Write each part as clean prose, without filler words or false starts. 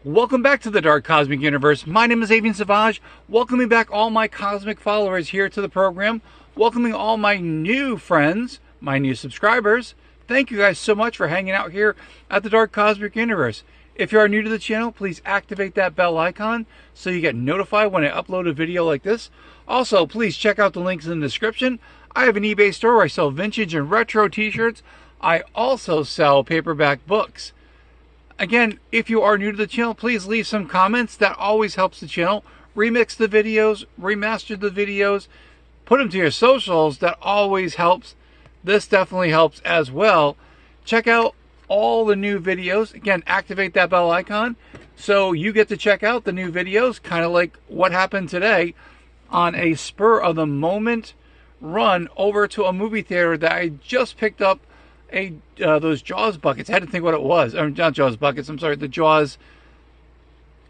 Welcome back to the Dark Cosmic Universe. My name is Avian Savage. Welcoming back all my cosmic followers here to the program. Welcoming all my new friends, my new subscribers. Thank you guys so much for hanging out here at the Dark Cosmic Universe. If you are new to the channel, please activate that bell icon so you get notified when I upload a video like this. Also, please check out the links in the description. I have an eBay store where I sell vintage and retro t-shirts. I also sell paperback books. Again, if you are new to the channel, please leave some comments. That always helps the channel. Remix the videos, remaster the videos, put them to your socials. That always helps. This definitely helps as well. Check out all the new videos. Again, activate that bell icon so you get to check out the new videos, kind of like what happened today on a spur of the moment run over to a movie theater that I just picked up those Jaws buckets. I had to think what it was. Not Jaws buckets, I'm sorry, the Jaws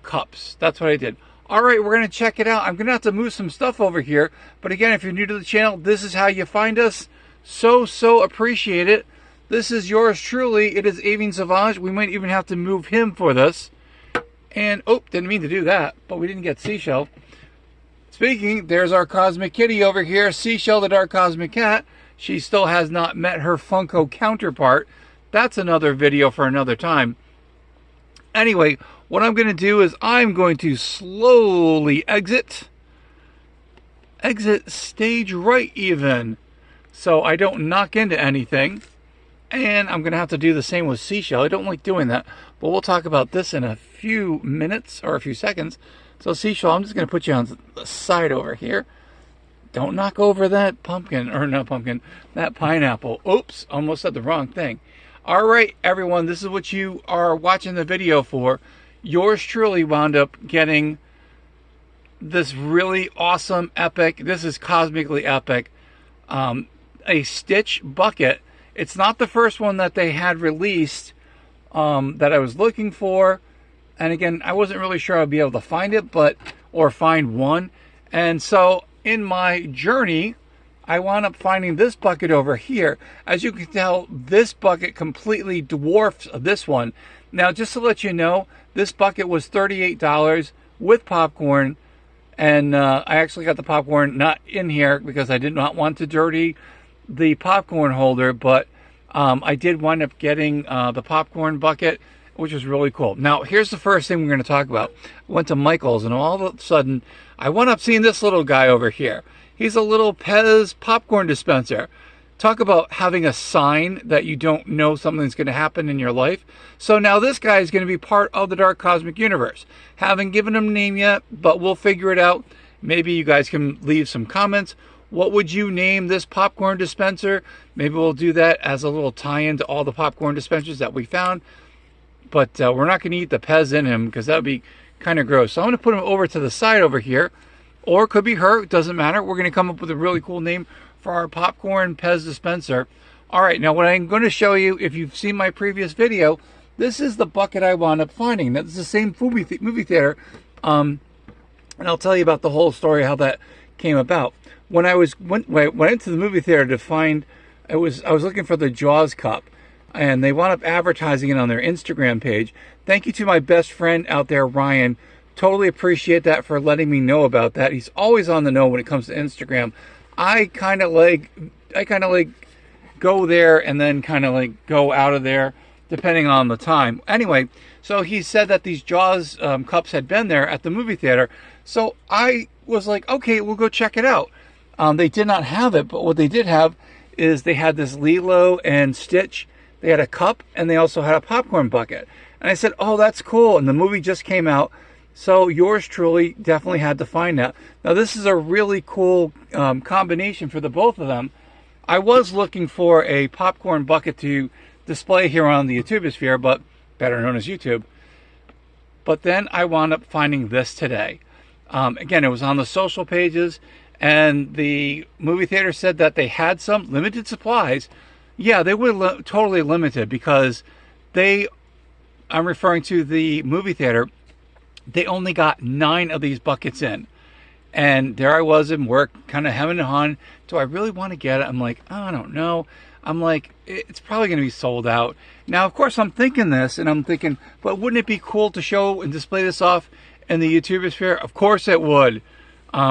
cups. That's what I did. All right, we're going to check it out. I'm going to have to move some stuff over here. But again, if you're new to the channel, this is how you find us. So appreciate it. This is yours truly. It is Avian Savage. We might even have to move him for this. And, oh, didn't mean to do that, but we didn't get Seashell. Speaking, there's our Cosmic Kitty over here. Seashell, the Dark Cosmic Cat. She still has not met her Funko counterpart. That's another video for another time. Anyway, what I'm going to do is I'm going to slowly exit stage right even, so I don't knock into anything. And I'm going to have to do the same with Seashell. I don't like doing that, but we'll talk about this in a few minutes or a few seconds. So Seashell, I'm just going to put you on the side over here. Don't knock over that pumpkin, or not pumpkin, that pineapple. Oops, almost said the wrong thing. All right, everyone, this is what you are watching the video for. Yours truly wound up getting this really awesome, epic, this is cosmically epic, a Stitch bucket. It's not the first one that they had released that I was looking for. And again, I wasn't really sure I'd be able to find it, or find one. And so in my journey, I wound up finding this bucket over here. As you can tell, this bucket completely dwarfs this one. Now, just to let you know, this bucket was $38 with popcorn. And I actually got the popcorn not in here because I did not want to dirty the popcorn holder. But I did wind up getting the popcorn bucket, which was really cool. Now, here's the first thing we're going to talk about. I went to Michael's, and all of a sudden, I wound up seeing this little guy over here. He's a little Pez popcorn dispenser. Talk about having a sign that you don't know something's going to happen in your life. So now this guy is going to be part of the Dark Cosmic Universe. Haven't given him a name yet, but we'll figure it out. Maybe you guys can leave some comments. What would you name this popcorn dispenser? Maybe we'll do that as a little tie-in to all the popcorn dispensers that we found. But we're not going to eat the Pez in him because that would be kind of gross. So I'm going to put him over to the side over here. Or it could be her. It doesn't matter. We're going to come up with a really cool name for our popcorn Pez dispenser. All right. Now, what I'm going to show you, if you've seen my previous video, this is the bucket I wound up finding. That's the same movie theater. And I'll tell you about the whole story, how that came about. When I went into the movie theater to find, I was looking for the Jaws cup. And they wound up advertising it on their Instagram page. Thank you to my best friend out there, Ryan. Totally appreciate that for letting me know about that. He's always on the know when it comes to Instagram. I kind of like go there and then kind of like go out of there depending on the time. Anyway, so he said that these Jaws cups had been there at the movie theater. So I was like, okay, we'll go check it out. They did not have it, but what they did have is they had this Lilo and Stitch. They had a cup, and they also had a popcorn bucket. And I said, oh, that's cool. And the movie just came out. So yours truly definitely had to find that. Now, this is a really cool combination for the both of them. I was looking for a popcorn bucket to display here on the YouTubesphere, but better known as YouTube. But then I wound up finding this today. Again, it was on the social pages, and the movie theater said that they had some limited supplies. Yeah, they were totally limited because I'm referring to the movie theater, they only got 9 of these buckets in. And there I was in work, kind of hemming and hawing. Do I really want to get it? I'm like, oh, I don't know. I'm like, it's probably going to be sold out. Now, of course, I'm thinking this, and I'm thinking, but wouldn't it be cool to show and display this off in the YouTuber sphere? Of course it would.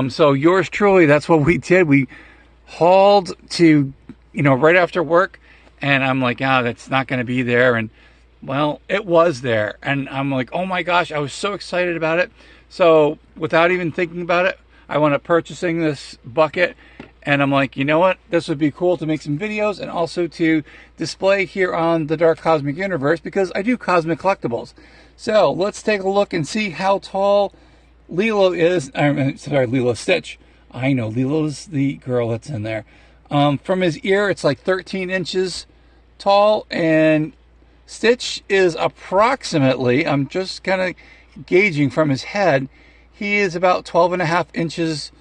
So yours truly, that's what we did. We hauled to, right after work, and I'm like, that's not going to be there. And well, it was there. And I'm like, oh my gosh, I was so excited about it. So without even thinking about it, I wound up purchasing this bucket. And I'm like, you know what? This would be cool to make some videos and also to display here on the Dark Cosmic Universe, because I do cosmic collectibles. So let's take a look and see how tall Lilo is. Sorry, Lilo Stitch. I know, Lilo's the girl that's in there. From his ear, it's like 13 inches tall, and Stitch is approximately, I'm just kind of gauging from his head, he is about 12.5 inches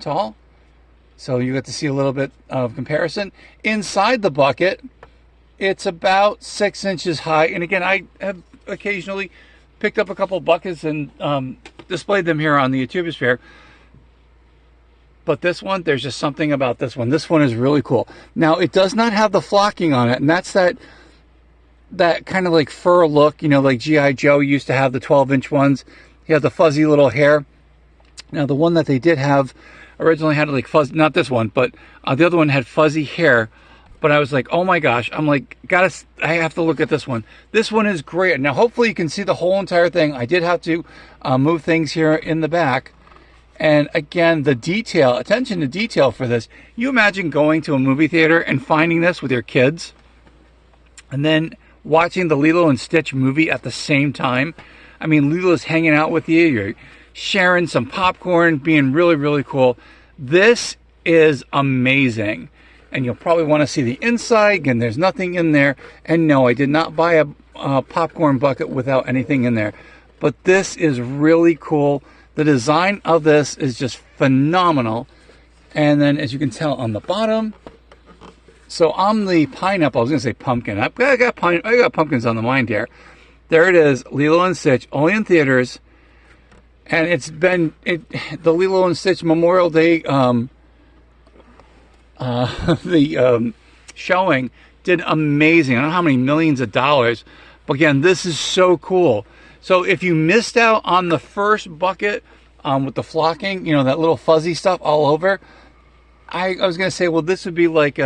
tall. So you get to see a little bit of comparison. Inside the bucket, it's about 6 inches high. And again, I have occasionally picked up a couple buckets and displayed them here on the YouTube sphere. But this one, there's just something about this one. This one is really cool. Now, it does not have the flocking on it, and that's that kind of like fur look, like G.I. Joe used to have the 12-inch ones. He had the fuzzy little hair. Now, the one that they did have originally had like fuzz, not this one, but the other one had fuzzy hair. But I was like, oh my gosh, I'm like, I have to look at this one. This one is great. Now, hopefully you can see the whole entire thing. I did have to move things here in the back. And again, the detail, attention to detail for this. You imagine going to a movie theater and finding this with your kids, and then watching the Lilo and Stitch movie at the same time. I mean, Lilo's hanging out with you. You're sharing some popcorn, being really, really cool. This is amazing. And you'll probably want to see the inside, and there's nothing in there. And no, I did not buy a popcorn bucket without anything in there. But this is really cool. The design of this is just phenomenal. And then, as you can tell on the bottom, so I'm the pineapple. I was going to say pumpkin. I got pumpkins on the mind here. There it is, Lilo and Stitch, only in theaters. And it's been the Lilo and Stitch Memorial Day showing did amazing. I don't know how many millions of dollars, but again, this is so cool. So if you missed out on the first bucket with the flocking, that little fuzzy stuff all over, I was gonna say, well, this would be like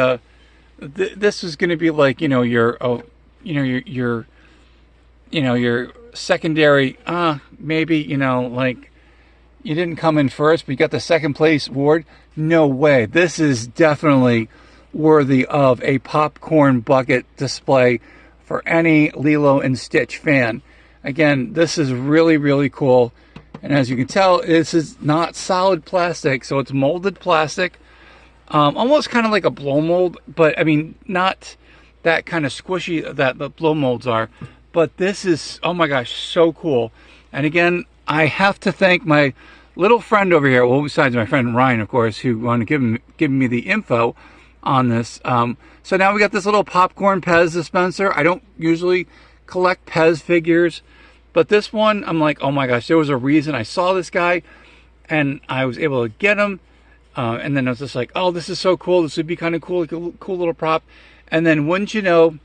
this is gonna be like your secondary, maybe, like you didn't come in first, but you got the second place award. No way. This is definitely worthy of a popcorn bucket display for any Lilo and Stitch fan. Again, this is really, really cool. And as you can tell, this is not solid plastic, so it's molded plastic. Almost kind of like a blow mold, but I mean, not that kind of squishy that the blow molds are. But this is, oh my gosh, so cool. And again, I have to thank my little friend over here, well, besides my friend Ryan, of course, who wanted to give me the info on this. So now we got this little popcorn Pez dispenser. I don't usually collect Pez figures, but this one, I'm like, oh my gosh, there was a reason I saw this guy and I was able to get him. And then I was just like, oh, this is so cool. This would be kind of cool, like a cool little prop. And then wouldn't you know,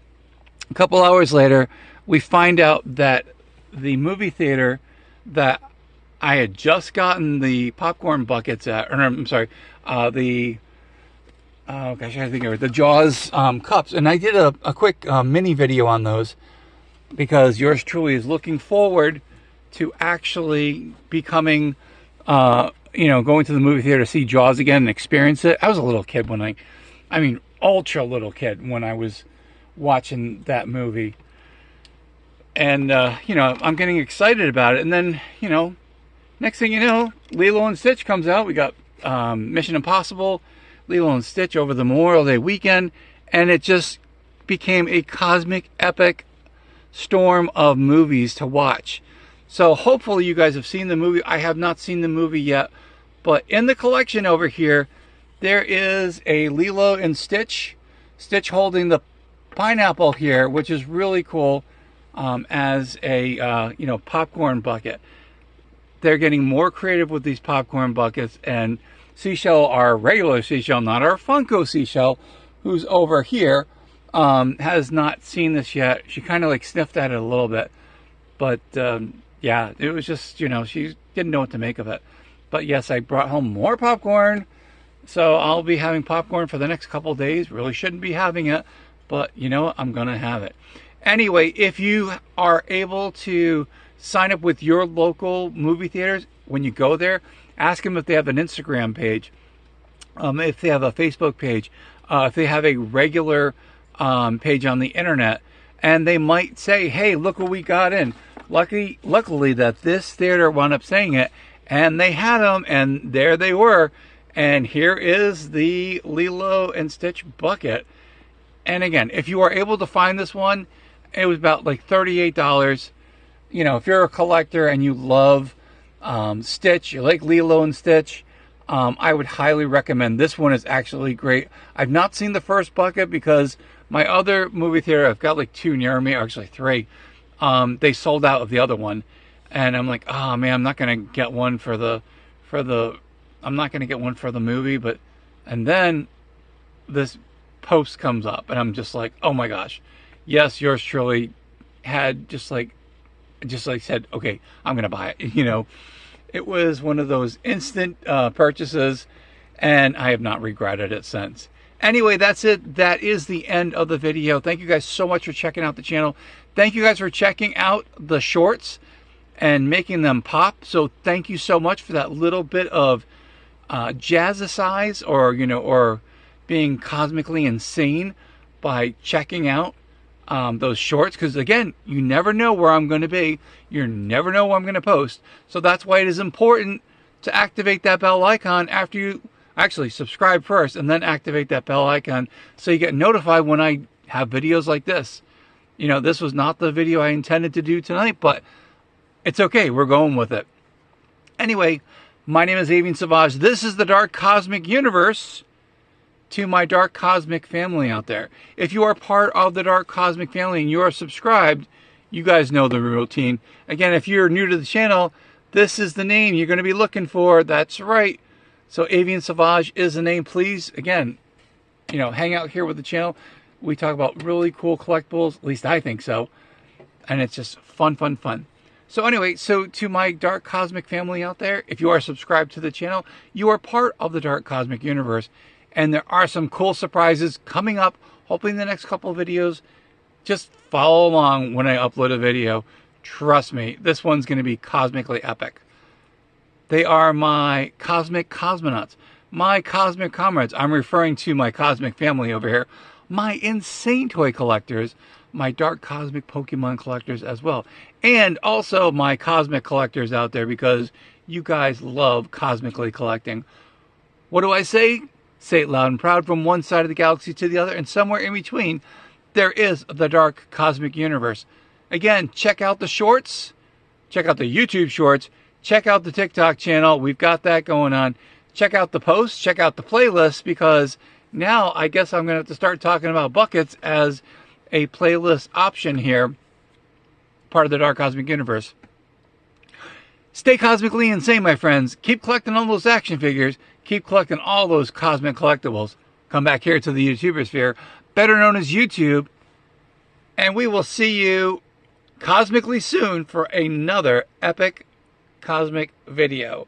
a couple hours later, we find out that the movie theater that I had just gotten the popcorn buckets at, or I'm sorry, the Jaws cups. And I did a quick mini video on those because yours truly is looking forward to actually becoming, going to the movie theater to see Jaws again and experience it. I was a little kid when I mean, ultra little kid when I was watching that movie. And, I'm getting excited about it. And then, next thing you know, Lilo and Stitch comes out. We got Mission Impossible, Lilo and Stitch over the Memorial Day weekend. And it just became a cosmic, epic storm of movies to watch. So hopefully you guys have seen the movie. I have not seen the movie yet. But in the collection over here, there is a Lilo and Stitch. Stitch holding the pineapple here, which is really cool. As a popcorn bucket. They're getting more creative with these popcorn buckets, and Seashell, our regular Seashell, not our Funko Seashell, who's over here, has not seen this yet. She kind of like sniffed at it a little bit, but yeah, it was just, you know, she didn't know what to make of it. But yes, I brought home more popcorn, so I'll be having popcorn for the next couple days. Really shouldn't be having it, but you know what? I'm gonna have it. Anyway, if you are able to sign up with your local movie theaters, when you go there, ask them if they have an Instagram page, if they have a Facebook page, if they have a regular page on the internet, and they might say, hey, look what we got in. Luckily that this theater wound up saying it, and they had them, and there they were. And here is the Lilo and Stitch bucket. And again, if you are able to find this one, it was about like $38. You know, if you're a collector and you love Stitch, you like Lilo and Stitch, I would highly recommend. This one is actually great. I've not seen the first bucket because my other movie theater, I've got like 2 near me, or actually 3. They sold out of the other one, and I'm like, oh man, I'm not gonna get one for the movie. But and then this post comes up, and I'm just like, oh my gosh, yes, yours truly had just like said, okay, I'm gonna buy it. You know, it was one of those instant purchases, and I have not regretted it since. Anyway, that's it. That is the end of the video. Thank you guys so much for checking out the channel. Thank you guys for checking out the shorts and making them pop. So thank you so much for that little bit of jazzercise, or you know, or being cosmically insane by checking out those shorts. Because again, you never know where I'm going to be. You never know what I'm going to post. So that's why it is important to activate that bell icon after you actually subscribe first, and then activate that bell icon so you get notified when I have videos like this. You know, this was not the video I intended to do tonight, but it's okay. We're going with it. Anyway, my name is Avian Savage. This is the Dark Cosmic Universe. To my Dark Cosmic family out there, if you are part of the Dark Cosmic family and you are subscribed, you guys know the routine. Again, if you're new to the channel, this is the name you're going to be looking for. That's right. So Avian Savage is the name. Please, again, you know, hang out here with the channel. We talk about really cool collectibles. At least I think so. And it's just fun, fun, fun. So anyway, so to my Dark Cosmic family out there, if you are subscribed to the channel, you are part of the Dark Cosmic Universe. And there are some cool surprises coming up, hopefully in the next couple of videos. Just follow along when I upload a video. Trust me, this one's going to be cosmically epic. They are my cosmic cosmonauts, my cosmic comrades. I'm referring to my cosmic family over here, my insane toy collectors, my dark cosmic Pokemon collectors as well, and also my cosmic collectors out there, because you guys love cosmically collecting. What do I say? Say it loud and proud. From one side of the galaxy to the other, and somewhere in between, there is the Dark Cosmic Universe. Again, check out the shorts, check out the YouTube shorts, check out the TikTok channel. We've got that going on. Check out the posts, check out the playlist, because now I guess I'm going to have to start talking about buckets as a playlist option here, part of the Dark Cosmic Universe. Stay cosmically insane, my friends. Keep collecting all those action figures. Keep collecting all those cosmic collectibles. Come back here to the YouTuber sphere, better known as YouTube, and we will see you cosmically soon for another epic cosmic video.